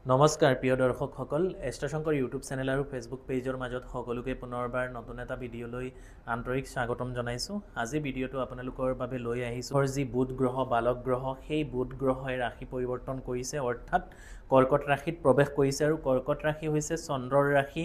নমস্কাৰ প্ৰিয় দৰ্শকসকল, এষ্ট্ৰশংকৰ YouTube channel আৰু ফেচবুক পেজৰ মাজত সকলোকে পুনৰবাৰ নতুন এটা ভিডিঅ'লৈ আন্তৰিক স্বাগতম জনাইছোঁ। আজি ভিডিঅ'টো আপোনালোকৰ বাবে লৈ আহিছোঁ যি বুধ গ্ৰহ বালক গ্ৰহ, সেই বুধ গ্ৰহই ৰাশি পৰিৱৰ্তন কৰিছে, অৰ্থাৎ কৰ্কট ৰাশিত প্ৰৱেশ কৰিছে। আৰু কৰ্কট ৰাশি হৈছে চন্দ্ৰৰ ৰাশি,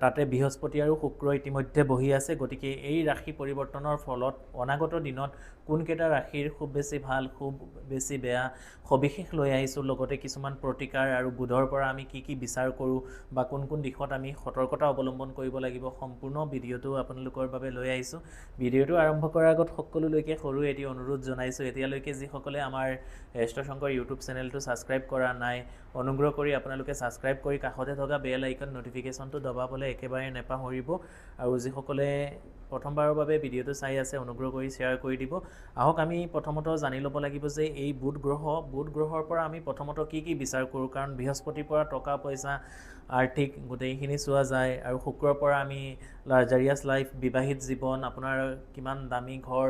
তাতে বৃহস্পতি আৰু শুক্ৰ ইতিমধ্যে বহি আছে। গতিকে এই ৰাশি পৰিৱৰ্তনৰ ফলত অনাগত দিনত কোনকেইটা ৰাশিৰ খুব বেছি ভাল, খুব বেছি বেয়া সবিশেষ লৈ আহিছোঁ। লগতে কিছুমান প্ৰতিকাৰ আৰু বুধৰ পৰা আমি কি বিচাৰ কৰোঁ বা কোন দিশত আমি সতৰ্কতা অৱলম্বন কৰিব লাগিব, সম্পূৰ্ণ ভিডিঅ'টো আপোনালোকৰ বাবে লৈ আহিছোঁ। ভিডিঅ'টো আৰম্ভ কৰাৰ আগত সকলোলৈকে সৰু এটি অনুৰোধ জনাইছোঁ, এতিয়ালৈকে যিসকলে আমাৰ এষ্ট্ৰশংকৰ ইউটিউব চেনেলটো ছাবস্ক্ৰাইব কৰা নাই, অনুগ্ৰহ কৰি আপোনালোকে ছাবস্ক্ৰাইব কৰি কাষতে থকা বেল আইকন নটিফিকেশ্যনটো দবাবলৈ একেবাৰে নেপাহৰিব। আৰু যিসকলে প্ৰথমবাৰৰ বাবে ভিডিঅ'টো চাই আছে, অনুগ্ৰহ কৰি শ্বেয়াৰ কৰি দিব। আহক আমি প্ৰথমতে জানি ল'ব লাগিব যে এই বুধ গ্ৰহৰ পৰা আমি প্ৰথমতে কি বিচাৰ কৰোঁ, কাৰণ বৃহস্পতিৰ পৰা টকা পইচা আৰ্থিক গোটেইখিনি চোৱা যায়, আৰু শুক্ৰৰ পৰা আমি লাক্সাৰিয়াছ লাইফ, বিবাহিত জীৱন, আপোনাৰ কিমান দামী ঘৰ,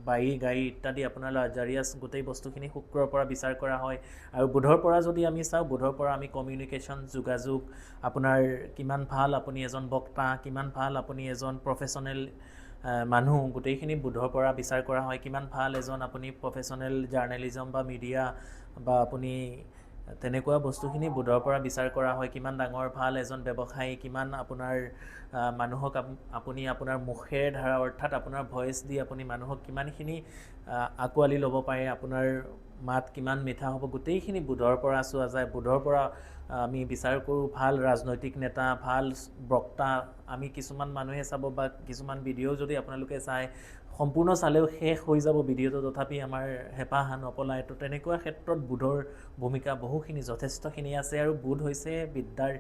বাৰী গাড়ী ইত্যাদি আপোনাৰ লাক্সাৰিয়াছ গোটেই বস্তুখিনি শুক্ৰৰ পৰা বিচাৰ কৰা হয়। আৰু বুধৰ পৰা যদি আমি চাওঁ, বুধৰ পৰা আমি কমিউনিকেশ্যন, যোগাযোগ, আপোনাৰ কিমান ভাল আপুনি এজন বক্তা, কিমান ভাল আপুনি এজন প্ৰফেশ্যনেল মানুহ, গোটেইখিনি বুধৰ পৰা বিচাৰ কৰা হয়। কিমান ভাল এজন আপুনি প্ৰফেশ্যনেল জাৰ্নেলিজম বা মিডিয়া বা আপুনি তেনেকুৱা বস্তুখিনি বুধৰ পৰা বিচাৰ কৰা হয়। কিমান ডাঙৰ ভাল এজন ব্যৱসায়ী, কিমান আপোনাৰ মানুহক আপুনি আপোনাৰ মুখেৰে ধাৰা, অৰ্থাৎ আপোনাৰ ভইচ দি আপুনি মানুহক কিমানখিনি আঁকোৱালি ল'ব পাৰে, আপোনাৰ মাত কিমান মিঠা হ'ব, গোটেইখিনি বুধৰ পৰা চোৱা যায়। বুধৰ পৰা আমি বিচাৰ কৰোঁ ভাল ৰাজনৈতিক নেতা, ভাল বক্তা। আমি কিছুমান মানুহে চাব বা কিছুমান ভিডিঅ' যদি আপোনালোকে চায়, সম্পূৰ্ণ চালেও শেষ হৈ যাব ভিডিঅ'টো, তথাপি আমাৰ হেঁপাহ নপলায়। তো তেনেকুৱা ক্ষেত্ৰত বুধৰ ভূমিকা বহুখিনি যথেষ্টখিনি আছে। আৰু বুধ হৈছে বিদ্যাৰ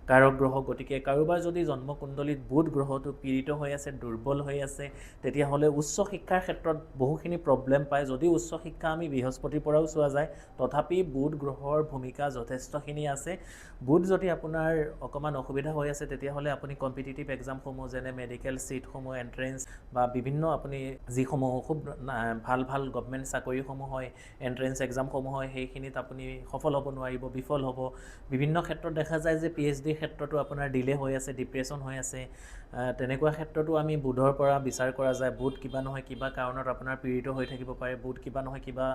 কাৰক গ্ৰহ। গতিকে কাৰোবাৰ যদি জন্মকুণ্ডলীত বুধ গ্ৰহটো পীড়িত হৈ আছে, দুৰ্বল হৈ আছে, তেতিয়াহ'লে উচ্চ শিক্ষাৰ ক্ষেত্ৰত বহুখিনি প্ৰব্লেম পায়। যদি উচ্চ শিক্ষা আমি বৃহস্পতিৰ পৰাও চোৱা যায়, তথাপি বুধ গ্ৰহৰ ভূমিকা যথেষ্টখিনি আছে। বুধ যদি আপোনাৰ অকণমান অসুবিধা হৈ আছে, তেতিয়াহ'লে আপুনি কম্পিটিটিভ এক্সামসমূহ যেনে মেডিকেল ছিটসমূহ, এণ্ট্ৰেঞ্চ বা বিভিন্ন আপুনি যিসমূহ খুব ভাল গভমেণ্ট চাকৰিসমূহ হয়, এণ্ট্ৰেঞ্চ এক্সামসমূহ হয়, সেইখিনিত আপুনি সফল হ'ব নোৱাৰিব, বিফল হ'ব। বিভিন্ন ক্ষেত্ৰত দেখা যায় যে PhD ক্ষেত্ৰতো আপোনাৰ ডিলে হৈ আছে, ডিপ্ৰেশ্যন হৈ আছে। তেনেকুৱা ক্ষেত্ৰতো আমি বুধৰ পৰা বিচাৰ কৰা যায়। বুধ কিবা নহয় কিবা কাৰণত আপোনাৰ পীড়িত হৈ থাকিব পাৰে, বুধ কিবা নহয় কিবা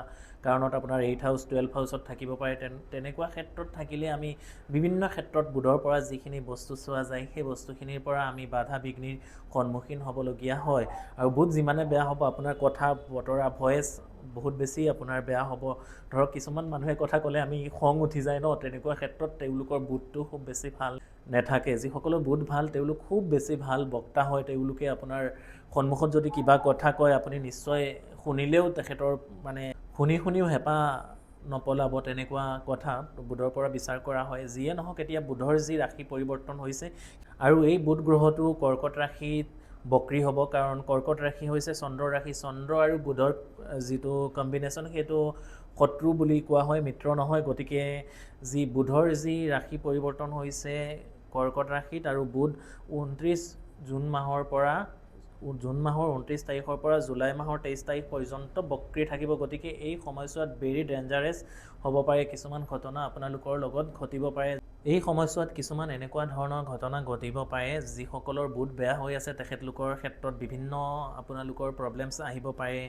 কাৰণত আপোনাৰ 8th হাউচ 12th হাউচত থাকিব পাৰে। তেনেকুৱা ক্ষেত্ৰত থাকিলে আমি বিভিন্ন ক্ষেত্ৰত বুধৰ পৰা যিখিনি বস্তু চোৱা যায়, সেই বস্তুখিনিৰ পৰা আমি বাধা বিঘ্নিৰ সন্মুখীন হ'বলগীয়া হয়। আৰু বুধ যিমানে বেয়া হ'ব, আপোনাৰ কথা বতৰা, ভইচ বহুত বেছি আপোনাৰ বেয়া হ'ব। ধৰক কিছুমান মানুহে কথা ক'লে আমি খং উঠি যায় ন, তেনেকুৱা ক্ষেত্ৰত তেওঁলোকৰ বুধটো খুব বেছি ভাল নেথাকে। যিসকলৰ বুধ ভাল, তেওঁলোক খুব বেছি ভাল বক্তা হয়। তেওঁলোকে আপোনাৰ সন্মুখত যদি কিবা কথা কয়, আপুনি নিশ্চয় শুনিলেও তেখেতৰ মানে শুনিও হেঁপাহ নপলাব, তেনেকুৱা কথা বুধৰ পৰা বিচাৰ কৰা হয়। যিয়ে নহওক, এতিয়া বুধৰ যি ৰাশি পৰিৱৰ্তন হৈছে, আৰু এই বুধ গ্ৰহটো কৰ্কট ৰাশিত বক্ৰী হ'ব, কাৰণ কৰ্কট ৰাশি হৈছে চন্দ্ৰৰ ৰাশি। চন্দ্ৰ আৰু বুধৰ যিটো কম্বিনেশ্যন, সেইটো শত্ৰু বুলি কোৱা হয়, মিত্ৰ নহয়। গতিকে বুধৰ যি ৰাশি পৰিৱৰ্তন হৈছে কৰ্কট ৰাশিত, আৰু বুধ 29 জুন মাহৰ 29 তাৰিখৰ পৰা জুলাই মাহৰ 23 তাৰিখ পৰ্যন্ত বক্ৰী থাকিব। গতিকে এই সময়ছোৱাত ভেৰি ডেঞ্জাৰাছ হ'ব পাৰে, কিছুমান ঘটনা আপোনালোকৰ লগত ঘটিব পাৰে। এই সময়ছোৱাত কিছুমান এনেকুৱা ধৰণৰ ঘটনা ঘটিব পাৰে, যিসকলৰ বুধ বেয়া হৈ আছে তেখেতলোকৰ ক্ষেত্ৰত বিভিন্ন আপোনালোকৰ প্ৰব্লেমছ আহিব পাৰে।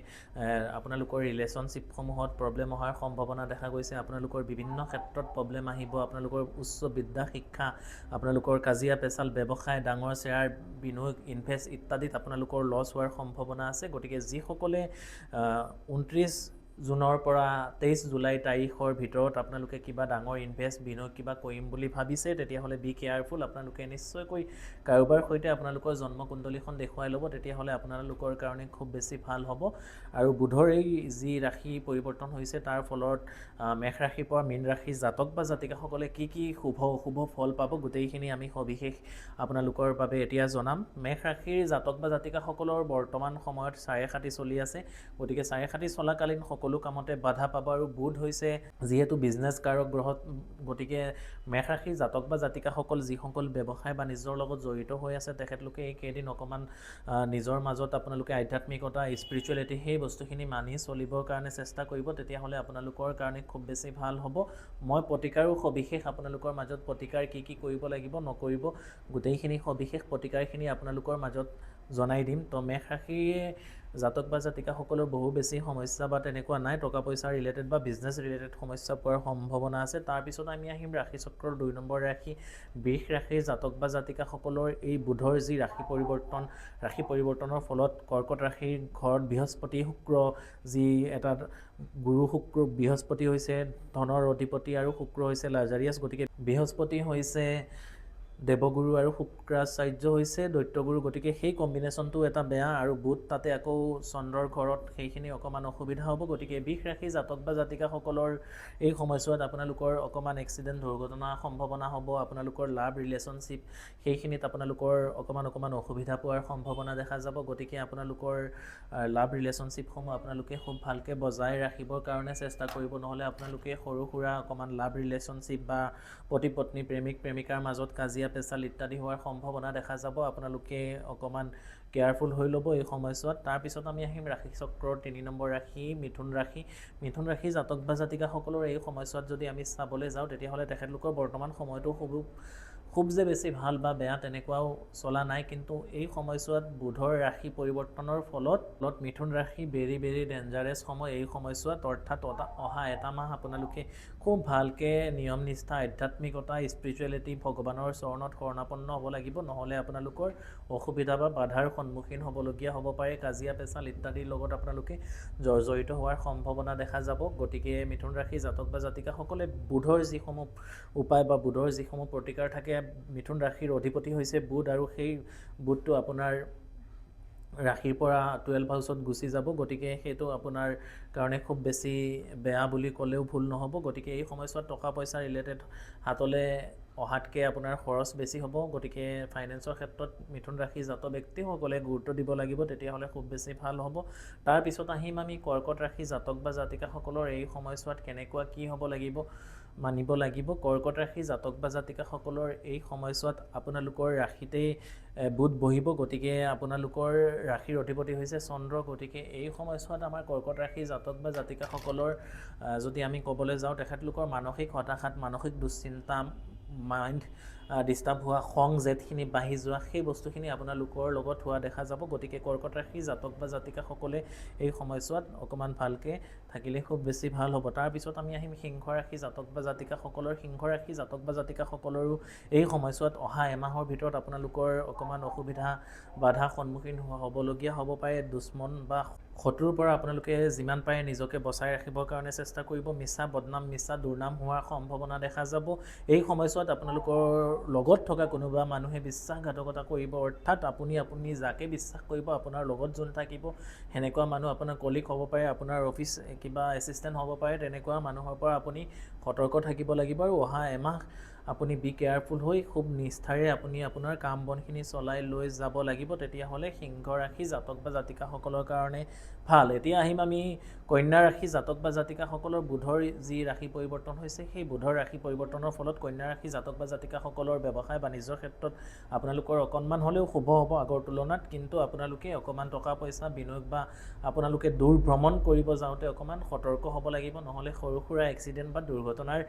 আপোনালোকৰ ৰিলেশ্যনশ্বিপসমূহত প্ৰব্লেম অহাৰ সম্ভাৱনা দেখা গৈছে। আপোনালোকৰ বিভিন্ন ক্ষেত্ৰত প্ৰব্লেম আহিব। আপোনালোকৰ উচ্চ বিদ্যা, শিক্ষা, আপোনালোকৰ কাজিয়া পেচাল, ব্যৱসায়, ডাঙৰ শ্বেয়াৰ বিনিয়োগ, ইনভেষ্ট ইত্যাদিত আপোনালোকৰ লছ হোৱাৰ সম্ভাৱনা আছে। গতিকে যিসকলে 29 জুনৰ পৰা 23 জুলাই তাৰিখৰ ভিতৰত আপোনালোকে কিবা ডাঙৰ ইনভেষ্ট, বিনিয়োগ কিবা কৰিম বুলি ভাবিছে, তেতিয়াহ'লে বি কেয়াৰফুল। আপোনালোকে নিশ্চয়কৈ কাৰোবাৰ সৈতে আপোনালোকৰ জন্মকুণ্ডলীখন দেখুৱাই ল'ব, তেতিয়াহ'লে আপোনালোকৰ কাৰণে খুব বেছি ভাল হ'ব। আৰু বুধৰ এই যি ৰাশি পৰিৱৰ্তন হৈছে, তাৰ ফলত মেষ ৰাশিৰ পৰা মীন ৰাশি জাতক বা জাতিকাসকলে কি শুভ অশুভ ফল পাব, গোটেইখিনি আমি সবিশেষ আপোনালোকৰ বাবে এতিয়া জনাম। মেষ ৰাশিৰ জাতক বা জাতিকাসকলৰ বৰ্তমান সময়ত 7.5 চলি আছে। গতিকে 7.5 চলাকালীন সকলো কামতে বাধা পাব আৰু বুধ হৈছে যিহেতু বিজনেছ কাৰক গ্ৰহ গতিকে মেষ ৰাশিৰ জাতক বা জাতিকাসকল যিসকল ব্যৱসায় বাণিজ্যৰ লগত জড়িত হৈ আছে তেখেতলোকে এই কেইদিন অকণমান নিজৰ মাজত আপোনালোকে আধ্যাত্মিকতা স্পিৰিচুৱেলিটি সেই বস্তুখিনি মানি চলিবৰ কাৰণে চেষ্টা কৰিব তেতিয়াহ'লে আপোনালোকৰ কাৰণে খুব বেছি ভাল হ'ব মই প্ৰতিকাৰো সবিশেষ আপোনালোকৰ মাজত প্ৰতিকাৰ কি কি কৰিব লাগিব নকৰিব গোটেইখিনি সবিশেষ প্ৰতিকাৰখিনি আপোনালোকৰ মাজত জনাই দিম তো মেষ ৰাশিয়ে জাতক বা জাতিকাসকলৰ বহু বেছি সমস্যা বা তেনেকুৱা নাই টকা পইচা ৰিলেটেড বা বিজনেছ ৰিলেটেড সমস্যা পোৱাৰ সম্ভাৱনা আছে তাৰপিছত আমি আহিম ৰাশি চক্ৰৰ 2 নম্বৰ ৰাশি বৃষ ৰাশিৰ জাতক বা জাতিকাসকলৰ এই বুধৰ যি ৰাশি পৰিৱৰ্তনৰ ফলত কৰ্কট ৰাশিৰ ঘৰত বৃহস্পতি শুক্ৰ যি এটা গুৰু শুক্ৰ বৃহস্পতি হৈছে ধনৰ অধিপতি আৰু শুক্ৰ হৈছে লাজাৰিয়াছ গতিকে বৃহস্পতি হৈছে দেৱগুৰু আৰু শুক্ৰাচাৰ্য হৈছে দৈত্যগুৰু গতিকে সেই কম্বিনেশ্যনটো এটা বেয়া আৰু বুধ তাতে আকৌ চন্দ্ৰৰ ঘৰত সেইখিনি অকণমান অসুবিধা হ'ব গতিকে বৃষ ৰাশি জাতক বা জাতিকাসকলৰ এই সময়ছোৱাত আপোনালোকৰ অকণমান এক্সিডেণ্ট দুৰ্ঘটনাৰ সম্ভাৱনা হ'ব আপোনালোকৰ লাভ ৰিলেশ্যনশ্বিপ সেইখিনিত আপোনালোকৰ অকণমান অসুবিধা পোৱাৰ সম্ভাৱনা দেখা যাব গতিকে আপোনালোকৰ লাভ ৰিলেশ্যনশ্বিপসমূহ আপোনালোকে খুব ভালকৈ বজাই ৰাখিবৰ কাৰণে চেষ্টা কৰিব নহ'লে আপোনালোকে সৰু সুৰা অকণমান লাভ ৰিলেশ্যনশ্বিপ বা পতি পত্নী প্ৰেমিক প্ৰেমিকাৰ মাজত কাজিয়া পেচাল ইত্যাদি হোৱাৰ সম্ভাৱনা দেখা যাব আপোনালোকে অকণমান কেয়াৰফুল হৈ ল'ব এই সময়ছোৱাত তাৰপিছত আমি আহিম ৰাশি চক্ৰৰ 3 নম্বৰ ৰাশি মিথুন ৰাশি জাতক বা জাতিকাসকলৰ এই সময়ছোৱাত যদি আমি চাবলৈ যাওঁ তেতিয়াহ'লে তেখেতলোকৰ বৰ্তমান সময়টো খুব যে বেছি ভাল বা বেয়া তেনেকুৱাও চলা নাই কিন্তু এই সময়ছোৱাত বুধৰ ৰাশি পৰিৱৰ্তনৰ ফলত মিথুন ৰাশি ভেৰি ভেৰি ডেঞ্জাৰাছ সময় এই সময়ছোৱাত অৰ্থাৎ অহা এটা মাহ আপোনালোকে খুব ভালকৈ নিয়ম নিষ্ঠা আধ্যাত্মিকতা স্পিৰিচুৱেলিটি ভগৱানৰ চৰণত শৰণাপন্ন হ'ব লাগিব নহ'লে আপোনালোকৰ অসুবিধা বা বাধাৰ সন্মুখীন হ'বলগীয়া হ'ব পাৰে কাজিয়া পেচাল ইত্যাদিৰ লগত আপোনালোকে জড়িত হোৱাৰ সম্ভাৱনা দেখা যাব গতিকে মিথুন ৰাশি জাতক বা জাতিকাসকলে বুধৰ যিসমূহ উপায় বা বুধৰ যিসমূহ প্ৰতিকাৰ থাকে মিথুন ৰাশিৰ অধিপতি হৈছে বুধ আৰু সেই বুধটো আপোনাৰ ৰাশিৰ পৰা 12 হাউচত গুচি যাব গতিকে সেইটো আপোনাৰ কাৰণে খুব বেছি বেয়া বুলি ক'লেও ভুল নহ'ব গতিকে এই সময়ছোৱাত টকা পইচা ৰিলেটেড হাতলৈ অহাতকৈ আপোনাৰ খৰচ বেছি হ'ব গতিকে ফাইনেন্সৰ ক্ষেত্ৰত মিথুন ৰাশি জাত ব্যক্তিসকলে গুৰুত্ব দিব লাগিব তেতিয়াহ'লে খুব বেছি ভাল হ'ব তাৰপিছত আহিম আমি কৰ্কট ৰাশি জাতক বা জাতিকাসকলৰ এই সময়ছোৱাত কেনেকুৱা কি হ'ব লাগিব মানিব লাগিব কৰ্কট ৰাশি জাতক বা জাতিকাসকলৰ এই সময়ছোৱাত আপোনালোকৰ ৰাশিতেই বুধ বহিব গতিকে আপোনালোকৰ ৰাশিৰ অধিপতি হৈছে চন্দ্ৰ গতিকে এই সময়ছোৱাত আমাৰ কৰ্কট ৰাশি জাতক বা জাতিকাসকলৰ যদি আমি ক'বলৈ যাওঁ তেখেতলোকৰ মানসিক হতাশাত মানসিক দুশ্চিন্তা মাইণ্ড ডিষ্টাৰ্ব হোৱা খং জেদখিনি বাঢ়ি যোৱা সেই বস্তুখিনি আপোনালোকৰ লগত হোৱা দেখা যাব গতিকে কৰ্কট ৰাশি জাতক বা জাতিকাসকলে এই সময়ছোৱাত অকণমান ভালকৈ থাকিলে খুব বেছি ভাল হ'ব তাৰপিছত আমি আহিম সিংহ ৰাশি জাতক বা জাতিকাসকলৰ সিংহ ৰাশি জাতক বা জাতিকাসকলৰো এই সময়ছোৱাত অহা এমাহৰ ভিতৰত আপোনালোকৰ অকণমান অসুবিধা বাধা সন্মুখীন হ'বলগীয়া হ'ব পাৰে দুশ্মন বা শত্ৰুৰ পৰা আপোনালোকে যিমান পাৰে নিজকে বচাই ৰাখিবৰ কাৰণে চেষ্টা কৰিব মিছা বদনাম মিছা দুৰ্নাম হোৱাৰ সম্ভাৱনা দেখা যাব এই সময়ছোৱাত আপোনালোকৰ লগত থকা কোনোবা মানুহে বিশ্বাসঘাতকতা কৰিব অৰ্থাৎ আপুনি যাকে বিশ্বাস কৰিব আপোনাৰ লগত যোন থাকিব সেনেকুৱা মানুহ আপোনাৰ কলিগ হ'ব পাৰে আপোনাৰ অফিচ কিবা এছিষ্টেণ্ট হ'ব পাৰে তেনেকুৱা মানুহৰ পৰা আপুনি সতৰ্ক থাকিব লাগিব আৰু অহা এমাহ আপুনি বি কেয়াৰফুল হৈ খুব নিষ্ঠাৰে আপুনি আপোনাৰ কাম বনখিনি চলাই লৈ যাব লাগিব তেতিয়াহ'লে সিংহ ৰাশি জাতক বা জাতিকাসকলৰ কাৰণে ভাল এতিয়া আহিম আমি কন্যা ৰাশি জাতক বা জাতিকাসকলৰ বুধৰ যি ৰাশি পৰিৱৰ্তন হৈছে সেই বুধৰ ৰাশি পৰিৱৰ্তনৰ ফলত কন্যা ৰাশি জাতক বা জাতিকাসকলৰ ব্যৱসায় বাণিজ্যৰ ক্ষেত্ৰত আপোনালোকৰ অকণমান হ'লেও শুভ হ'ব আগৰ তুলনাত কিন্তু আপোনালোকে অকণমান টকা পইচা বিনিয়োগ বা আপোনালোকে দূৰ ভ্ৰমণ কৰিব যাওঁতে অকণমান সতৰ্ক হ'ব লাগিব নহ'লে সৰু সুৰা এক্সিডেণ্ট বা দুৰ্ঘটনাৰ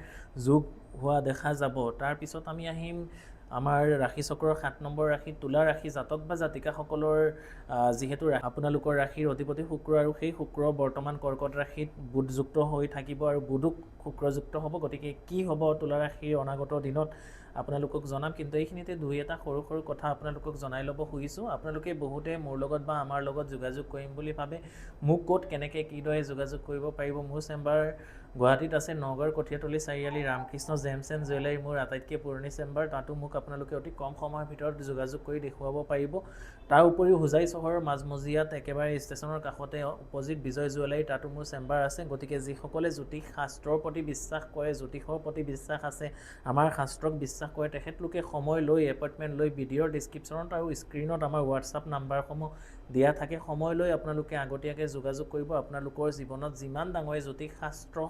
যোগ হোৱা দেখা যাব তাৰপিছত আমি আহিম আমাৰ ৰাশি চক্ৰৰ 7 নম্বৰ ৰাশি তুলা ৰাশি জাতক বা জাতিকাসকলৰ যিহেতু আপোনালোকৰ ৰাশিৰ অধিপতি শুক্ৰ আৰু সেই শুক্ৰ বৰ্তমান কৰ্কট ৰাশিত বুধযুক্ত হৈ থাকিব আৰু বুধক শুক্ৰযুক্ত হ'ব গতিকে কি হ'ব তুলা ৰাশিৰ অনাগত দিনত আপোনালোকক জনাম কিন্তু এইখিনিতে দুই এটা সৰু সৰু কথা আপোনালোকক জনাই ল'ব খুজিছোঁ আপোনালোকে বহুতে মোৰ লগত বা আমাৰ লগত যোগাযোগ কৰিম বুলি ভাবে মোক ক'ত কেনেকৈ কিদৰে যোগাযোগ কৰিব পাৰিব মোৰ চেম্বাৰ গুৱাহাটীত আছে নগৰ কঠীয়াতলী চাৰিআলি ৰামকৃষ্ণ জেমছ এণ্ড জুৱেলাৰী মোৰ আটাইতকৈ পুৰণি চেম্বাৰ তাতো মোক আপোনালোকে অতি কম সময়ৰ ভিতৰত যোগাযোগ কৰি দেখুৱাব পাৰিব তাৰ উপৰিও হোজাই চহৰৰ মাজমজিয়াত একেবাৰে ষ্টেচনৰ কাষতে অপজিট বিজয় জুৱেলাৰী তাতো মোৰ চেম্বাৰ আছে গতিকে যিসকলে জ্যোতিষ শাস্ত্ৰৰ প্ৰতি বিশ্বাস কৰে জ্যোতিষৰ প্ৰতি বিশ্বাস আছে আমাৰ শাস্ত্ৰক বিশ্বাস কৰে তেখেতলোকে সময় লৈ এপইণ্টমেণ্ট লৈ ভিডিঅ'ৰ ডিছক্ৰিপশ্যনত আৰু স্ক্ৰীণত আমাৰ হোৱাটছআপ নাম্বাৰসমূহ দিয়া থাকে সময় লৈ আপোনালোকে আগতীয়াকৈ যোগাযোগ কৰিব আপোনালোকৰ জীৱনত যিমান ডাঙৰ জ্যোতিষশাস্ত্ৰ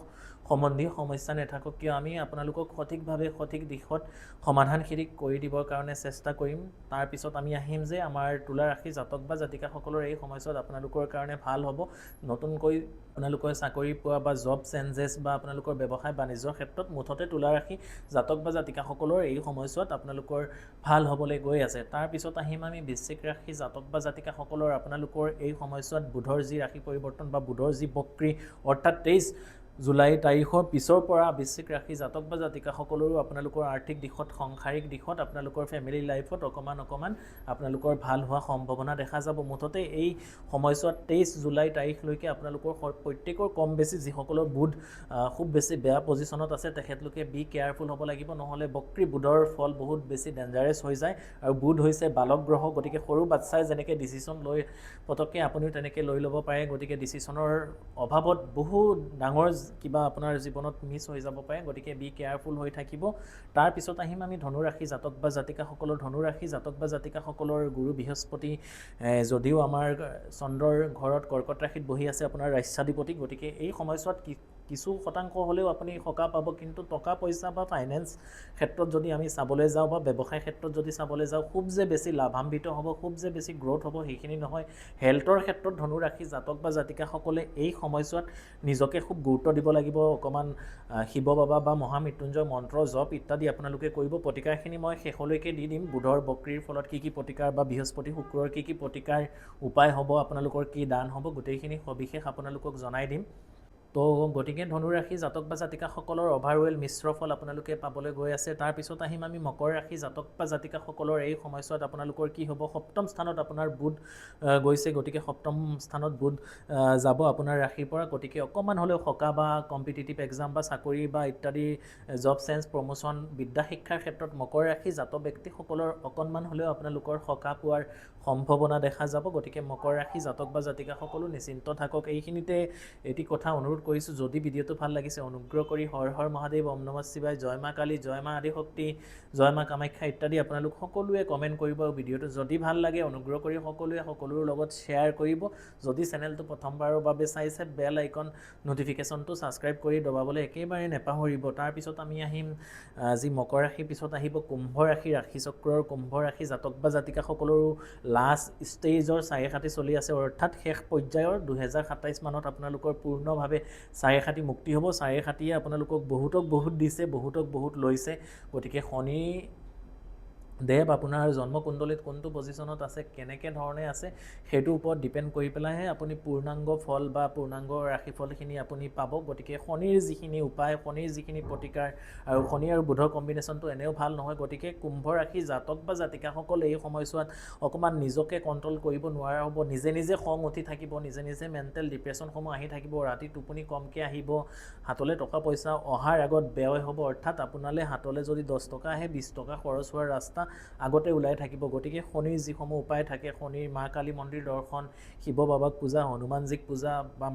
সম্বন্ধী সমস্যা নাথাকক কিয় আমি আপোনালোকক সঠিকভাৱে সঠিক দিশত সমাধানখিনি কৰি দিবৰ কাৰণে চেষ্টা কৰিম তাৰপিছত আমি আহিম যে আমাৰ তুলা ৰাশি জাতক বা জাতিকাসকলৰ এই সময়ছোৱাত আপোনালোকৰ কাৰণে ভাল হ'ব নতুনকৈ আপোনালোকৰ চাকৰি পোৱা বা জব চেঞ্জেছ বা আপোনালোকৰ ব্যৱসায় বাণিজ্যৰ ক্ষেত্ৰত মুঠতে তুলা ৰাশি জাতক বা জাতিকাসকলৰ এই সময়ছোৱাত আপোনালোকৰ ভাল হ'বলৈ গৈ আছে তাৰপিছত আহিম আমি বৃশ্চিক ৰাশি জাতক বা জাতিকাসকলৰ আপোনালোকৰ এই সময়ছোৱাত বুধৰ যি ৰাশি পৰিৱৰ্তন বা বুধৰ যি বক্ৰী অৰ্থাৎ 23 জুলাই তাৰিখৰ পিছৰ পৰা বৃশ্চিক ৰাশি জাতক বা জাতিকাসকলৰো আপোনালোকৰ আৰ্থিক দিশত সাংসাৰিক দিশত আপোনালোকৰ ফেমিলি লাইফত অকণমান আপোনালোকৰ ভাল হোৱা সম্ভাৱনা দেখা যাব মুঠতে এই সময়ছোৱাত 23 জুলাই তাৰিখলৈকে আপোনালোকৰ প্ৰত্যেকৰ কম বেছি যিসকলৰ বুধ খুব বেছি বেয়া পজিশ্যনত আছে তেখেতলোকে বি কেয়াৰফুল হ'ব লাগিব নহ'লে বক্ৰী বুধৰ ফল বহুত বেছি ডেঞ্জাৰাছ হৈ যায় আৰু বুধ হৈছে বালক গ্ৰহ গতিকে সৰু বাচ্চাই যেনেকৈ ডিচিশ্যন লৈ পটককৈ আপুনিও তেনেকৈ লৈ ল'ব পাৰে গতিকে ডিচিশ্যনৰ অভাৱত বহুত ডাঙৰ কিবা আপোনাৰ জীৱনত মিছ হৈ যাব পাৰে গতিকে বি কেয়াৰফুল হৈ থাকিব তাৰপিছত আহিম আমি ধনুৰাশি জাতক বা জাতিকাসকলৰ ধনুৰাশি জাতক বা জাতিকাসকলৰ গুৰু বৃহস্পতি যদিও আমাৰ চন্দ্ৰৰ ঘৰত কৰ্কট ৰাশিত বহি আছে আপোনাৰ ৰাশ্যাধিপতি গতিকে এই সময়ছোৱাত কিছু শতাংশ হ'লেও আপুনি সকাহ পাব কিন্তু টকা পইচা বা ফাইনেন্স ক্ষেত্ৰত যদি আমি চাবলৈ যাওঁ বা ব্যৱসায় ক্ষেত্ৰত যদি চাবলৈ যাওঁ খুব যে বেছি লাভান্বিত হ'ব খুব যে বেছি গ্ৰ'থ হ'ব সেইখিনি নহয় হেল্থৰ ক্ষেত্ৰত ধনুৰাশি জাতক বা জাতিকাসকলে এই সময়ছোৱাত নিজকে খুব গুৰুত্ব দিব লাগিব অকণমান শিৱ বাবা বা মহামৃত্যুঞ্জয় মন্ত্ৰ জপ ইত্যাদি আপোনালোকে কৰিব প্ৰতিকাৰখিনি মই শেষলৈকে দি দিম বুধৰ বক্ৰীৰ ফলত কি প্ৰতিকাৰ বা বৃহস্পতি শুক্ৰৰ কি প্ৰতিকাৰ উপায় হ'ব আপোনালোকৰ কি দান হ'ব গোটেইখিনি সবিশেষ আপোনালোকক জনাই দিম তো গতিকে ধনুৰাশি জাতক বা জাতিকাসকলৰ অভাৰৱেল মিশ্ৰ ফল আপোনালোকে পাবলৈ গৈ আছে তাৰপিছত আহিম আমি মকৰ ৰাশি জাতক বা জাতিকাসকলৰ এই সময়ছোৱাত আপোনালোকৰ কি হ'ব সপ্তম স্থানত আপোনাৰ বুধ গৈছে গতিকে সপ্তম স্থানত বুধ যাব আপোনাৰ ৰাশিৰ পৰা গতিকে অকণমান হ'লেও সকাহ বা কম্পিটিটিভ এক্সাম বা চাকৰি বা ইত্যাদি জব চেঞ্জ প্ৰমোশ্যন বিদ্যা শিক্ষাৰ ক্ষেত্ৰত মকৰ ৰাশি জাতক ব্যক্তিসকলৰ অকণমান হ'লেও আপোনালোকৰ সকাহ পোৱাৰ সম্ভাৱনা দেখা যাব গতিকে মকৰ ৰাশি জাতক বা জাতিকাসকলো নিশ্চিন্ত থাকক এইখিনিতে এটি কথা অনুৰোধ কৰিছোঁ যদি ভিডিঅ'টো ভাল লাগিছে অনুগ্ৰহ কৰি হৰ হৰ মহাদেৱ ওম নমঃ শিৱায় জয় মা কালী জয় মা আদিশক্তি জয় মা কামাখ্যা ইত্যাদি আপোনালোক সকলোৱে কমেণ্ট কৰিব আৰু ভিডিঅ'টো যদি ভাল লাগে অনুগ্ৰহ কৰি সকলোৰে লগত শ্বেয়াৰ কৰিব যদি চেনেলটো প্ৰথমবাৰৰ বাবে চাইছে বেল আইকন নটিফিকেশ্যনটো ছাবস্ক্ৰাইব কৰি দবাবলৈ একেবাৰে নেপাহৰিব তাৰপিছত আমি আহিম যি মকৰ ৰাশিৰ পিছত আহিব কুম্ভ ৰাশি ৰাশিচক্ৰৰ কুম্ভ ৰাশি জাতক বা জাতিকাসকলৰো লাষ্ট ষ্টেজৰ 4/7 চলি আছে অৰ্থাৎ শেষ পৰ্যায়ৰ 2027 মানত আপোনালোকৰ পূৰ্ণভাৱে 4/7 মুক্তি হ'ব 4/7 আপোনালোকক বহুত দিছে বহুত লৈছে গতিকে শনি দেৱ আপোনাৰ জন্মকুণ্ডলীত কোনটো পজিশ্যনত আছে কেনেকৈ ধৰণে আছে সেইটোৰ ওপৰত ডিপেণ্ড কৰি পেলাইহে আপুনি পূৰ্ণাংগ ফল বা পূৰ্ণাংগ ৰাশিফলখিনি আপুনি পাব গতিকে শনিৰ যিখিনি উপায় শনিৰ যিখিনি প্ৰতিকাৰ আৰু শনি আৰু বুধৰ কম্বিনেশ্যনটো এনেও ভাল নহয় গতিকে কুম্ভ ৰাশি জাতক বা জাতিকাসকল এই সময়ছোৱাত অকণমান নিজকে কণ্ট্ৰল কৰিব নোৱাৰা হ'ব নিজে খং উঠি থাকিব নিজে মেণ্টেল ডিপ্ৰেশ্যনসমূহ আহি থাকিব ৰাতি টোপনি কমকৈ আহিব হাতলৈ টকা পইচা অহাৰ আগত ব্যয় হ'ব অৰ্থাৎ আপোনালৈ হাতলৈ যদি 10 টকা আহে 20 টকা খৰচ হোৱাৰ ৰাস্তা আগতে ওলাই থাকিব গতিকে শনিৰ যিসমূহ উপায় থাকে শনিৰ মা কালী মন্দিৰ দৰ্শন শিৱ বাবাক পূজা হনুমানজীক পূজা বা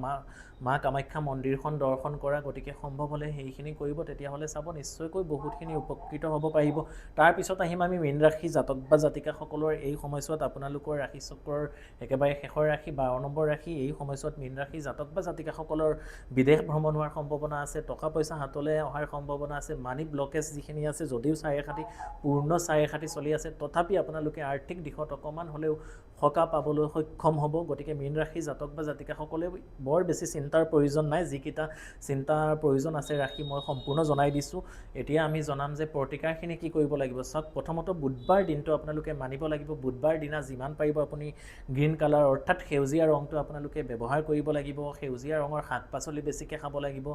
মা কামাখ্যা মন্দিৰখন দৰ্শন কৰা গতিকে সম্ভৱ হ'লে সেইখিনি কৰিব তেতিয়াহ'লে চাব নিশ্চয়কৈ বহুতখিনি উপকৃত হ'ব পাৰিব তাৰপিছত আহিম আমি মীন ৰাশি জাতক বা জাতিকাসকলৰ এই সময়ছোৱাত আপোনালোকৰ ৰাশিচক্ৰৰ একেবাৰে শেষৰ ৰাশি 12 নম্বৰ ৰাশি এই সময়ছোৱাত মীন ৰাশি জাতক বা জাতিকাসকলৰ বিদেশ ভ্ৰমণ হোৱাৰ সম্ভাৱনা আছে টকা পইচা হাতলৈ অহাৰ সম্ভাৱনা আছে মানি ব্লকেজ যিখিনি আছে যদিও 4/7 পূৰ্ণ 4/7 চলি আছে তথাপি আপোনালোকে আৰ্থিক দিশত অকণমান হ'লেও সকাহ পাবলৈ সক্ষম হ'ব গতিকে মীন ৰাশি জাতক বা জাতিকাসকলে বৰ বেছি চিন্তাৰ প্ৰয়োজন নাই যিকেইটা চিন্তাৰ প্ৰয়োজন আছে ৰাশি মই সম্পূৰ্ণ জনাই দিছোঁ এতিয়া আমি জনাম যে প্ৰতিকাৰখিনি কি কৰিব লাগিব চাওক প্ৰথমতে বুধবাৰ দিনটো আপোনালোকে মানিব লাগিব বুধবাৰ দিনা যিমান পাৰিব আপুনি গ্ৰীণ কালাৰ অৰ্থাৎ সেউজীয়া ৰংটো আপোনালোকে ব্যৱহাৰ কৰিব লাগিব সেউজীয়া ৰঙৰ শাক পাচলি বেছিকৈ খাব লাগিব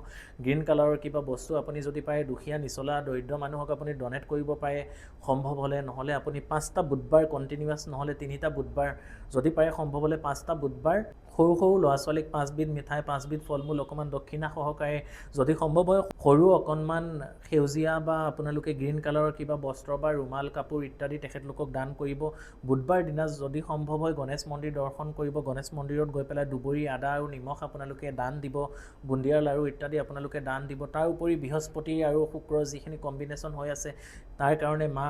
গ্ৰীণ কালাৰৰ কিবা বস্তু আপুনি যদি পাৰে দুখীয়া নিচলা দৰিদ্ৰ মানুহক আপুনি ডনেট কৰিব পাৰে সম্ভৱ হ'লে নহ'লে আপুনি 5টা বুধবাৰ কণ্টিনিউৱাছ নহ'লে 3টা বুধবাৰ যদি পাৰে সম্ভৱ হ'লে 5টা বুধবাৰ সৰু ল'ৰা ছোৱালীক 5 বিধ মিঠাই 5 বিধ ফল মূল অকণমান দক্ষিণা সহকাৰে যদি সম্ভৱ হয় সৰু অকণমান সেউজীয়া বা আপোনালোকে গ্ৰীণ কালাৰৰ কিবা বস্ত্ৰ বা ৰুমাল কাপোৰ ইত্যাদি তেখেতলোকক দান কৰিব বুধবাৰ দিনা যদি সম্ভৱ হয় গণেশ মন্দিৰ দৰ্শন কৰিব গণেশ মন্দিৰত গৈ পেলাই দুবৰি আদা আৰু নিমখ আপোনালোকে দান দিব বুন্দিয়াৰ লাড়ু ইত্যাদি আপোনালোকে দান দিব তাৰ উপৰি বৃহস্পতি আৰু শুক্ৰৰ যিখিনি কম্বিনেশ্যন হৈ আছে তাৰ কাৰণে মা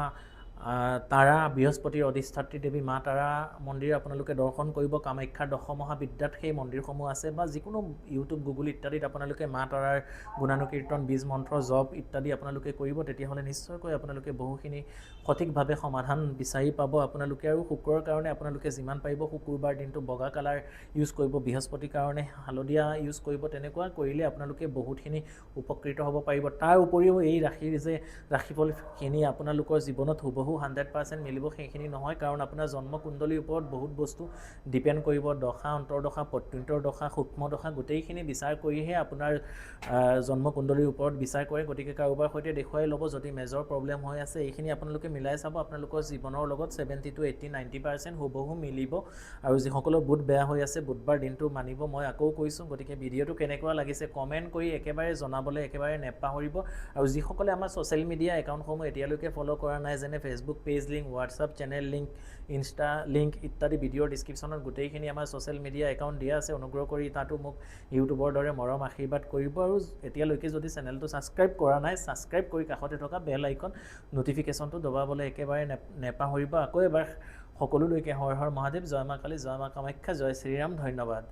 তাৰা বৃহস্পতিৰ অধিষ্ঠাত্ৰী দেৱী মা তাৰা মন্দিৰ আপোনালোকে দৰ্শন কৰিব। কামাখ্যাৰ দশমহাবিদ্যাত সেই মন্দিৰসমূহ আছে, বা যিকোনো ইউটিউব গুগল ইত্যাদিত আপোনালোকে মা তাৰাৰ গুণানুকীৰ্তন বীজ মন্ত্ৰ জপ ইত্যাদি আপোনালোকে কৰিব, তেতিয়াহ'লে নিশ্চয়কৈ আপোনালোকে বহুখিনি সঠিকভাৱে সমাধান বিচাৰি পাব আপোনালোকে। আৰু শুক্ৰৰ কাৰণে আপোনালোকে যিমান পাৰিব শুকুৰবাৰ দিনটো বগা কালাৰ ইউজ কৰিব, বৃহস্পতিৰ কাৰণে হালধীয়া ইউজ কৰিব। তেনেকুৱা কৰিলে আপোনালোকে বহুতখিনি উপকৃত হ'ব পাৰিব। তাৰ উপৰিও এই ৰাশিৰ যে ৰাশিফলখিনি আপোনালোকৰ জীৱনত হুবহু 100% মিলিব সেইখিনি নহয়, কাৰণ আপোনাৰ জন্মকুণ্ডলীৰ ওপৰত বহুত বস্তু ডিপেণ্ড কৰিব। দশা, অন্তৰ্দশা, প্ৰত্যন্তৰ দশা, সূক্ষ্ম দশা গোটেইখিনি বিচাৰ কৰিহে আপোনাৰ জন্মকুণ্ডলীৰ ওপৰত বিচাৰ কৰে। গতিকে কাৰোবাৰ সৈতে দেখুৱাই ল'ব যদি মেজৰ প্ৰব্লেম হৈ আছে। এইখিনি আপোনালোকে মিলাই চাব, আপোনালোকৰ জীৱনৰ লগত 70 to 80, 90% হুবহু মিলিব। আৰু যিসকলৰ বুধ বেয়া হৈ আছে বুধবাৰ দিনটো মানিব, মই আকৌ কৈছোঁ। গতিকে ভিডিঅ'টো কেনেকুৱা লাগিছে কমেণ্ট কৰি একেবাৰে জনাবলৈ একেবাৰে নেপাহৰিব। আৰু যিসকলে আমাৰ ছ'চিয়েল মিডিয়া একাউণ্টসমূহ এতিয়ালৈকে ফ'ল' কৰা নাই, যেনে Facebook page link, WhatsApp channel link, Insta link ইত্যাদি ভিডিঅ'ৰ ডিছক্ৰিপশ্যনত গোটেইখিনি আমাৰ ছ'চিয়েল মিডিয়া একাউণ্ট দিয়া আছে। অনুগ্ৰহ কৰি তাতো মোক ইউটিউবৰ দৰে মৰম আশীৰ্বাদ কৰিব। আৰু এতিয়ালৈকে যদি চেনেলটো ছাবস্ক্ৰাইব কৰা নাই, ছাবস্ক্ৰাইব কৰি কাষতে থকা বেল আইকন ন'টিফিকেশ্যনটো দবাবলৈ একেবাৰে নেপাহৰিব। আকৌ এবাৰ সকলোলৈকে হৰ হৰ মহাদেৱ, জয় মা কালী, জয় মা কামাখ্যা, জয় শ্ৰীৰাম, ধন্যবাদ।